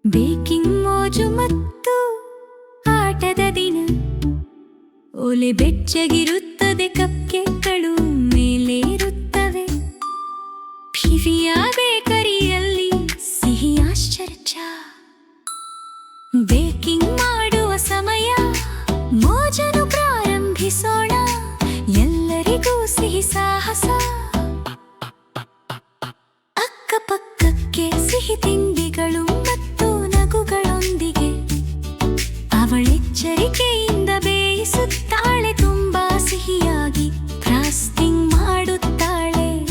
Baking ಮೋಜು ಮತ್ತು ಆಟದ ದಿನ. ಒಲೆ ಬೆಚ್ಚಗಿರುತ್ತದೆ, ಕಪ್ಕೇಕ್ಗಳು ಮೇಲೇರುತ್ತವೆ. ಪಿವಿಯ ಬೇಕರಿಯಲ್ಲಿ ಸಿಹಿ ಆಶ್ಚರ್ಯ. ಬೇಕಿಂಗ್ ಮಾಡುವ ಸಮಯ, ಮೋಜನು ಪ್ರಾರಂಭಿಸೋಣ. ಎಲ್ಲರಿಗೂ ಸಿಹಿ ಸಾಹಸ. ಅಕ್ಕಪಕ್ಕಕ್ಕೆ ಸಿಹಿ ತಿಂಡಿಗಳು ಮತ್ತು ನಗುಗಳೊಂದಿಗೆ ಅವಳೆಚ್ಚರಿಕೆಯಿಂದ ಬೇಯಿಸುತ್ತಾಳೆ. ತುಂಬಾ ಸಿಹಿಯಾಗಿ ಫ್ರಾಸ್ಟಿಂಗ್ ಮಾಡುತ್ತಾಳೆ.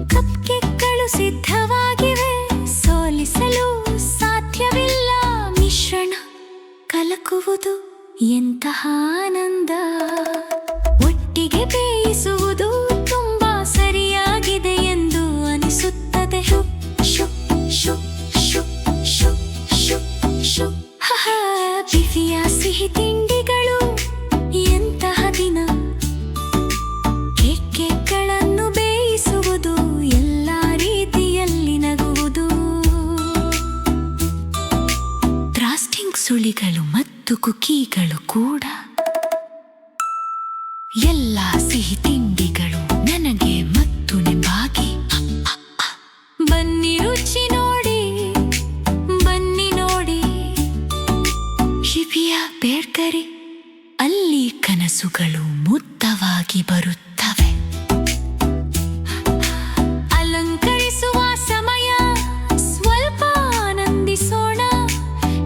ಕಪ್ಕೇಕ್ಗಳು ಸಿದ್ಧವಾಗಿವೆ, ಸೋಲಿಸಲು ಸಾಧ್ಯವಿಲ್ಲ. ಮಿಶ್ರಣ ಕಲಕುವುದು ಎಂತಹ ಆನಂದ. ಒಟ್ಟಿಗೆ ಬೇಯಿಸುವುದು ತುಂಬಾ ಸರಿಯಾಗಿದೆ ಎಂದು ಅನಿಸುತ್ತದೆ. ಬಿಸಿಯ ಸಿಹಿ ತಿಂಡಿಗಳು ಎಂತಹ ದಿನ. ಕೇಕ್ಗಳನ್ನು ಬೇಯಿಸುವುದು, ಎಲ್ಲ ರೀತಿಯಲ್ಲಿ ನಗುವುದು. ಫ್ರಾಸ್ಟಿಂಗ್ ಸುಳಿಗಳು ಮತ್ತು ಕುಕೀಗಳು ಕೂಡ. ಎಲ್ಲ ಸಿಹಿ ತಿಂಡಿಗಳು ನನಗೆ ಮತ್ತು ನಿಮ್ಗಾಗಿ. ಬನ್ನಿ ರುಚಿ ನೋಡಿ, ಬನ್ನಿ ನೋಡಿ. ಪಿವಿಯ ಬೇಕರಿ ಅಲ್ಲಿ ಕನಸುಗಳು ಮುದ್ದವಾಗಿ ಬರುತ್ತವೆ. ಅಲಂಕರಿಸುವ ಸಮಯ, ಸ್ವಲ್ಪ ಆನಂದಿಸೋಣ.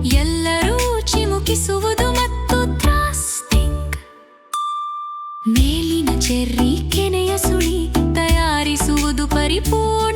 ಎಲ್ಲರೂ ಚಿಮುಕಿಸುವುದು ಮತ್ತು ಫ್ರಾಸ್ಟಿಂಗ್ ಮೇಲಿನ ಚೆರ್ರಿ ಕೆನೆಯ ಸುಳಿ ತಯಾರಿಸುವುದು ಪರಿಪೂರ್ಣ.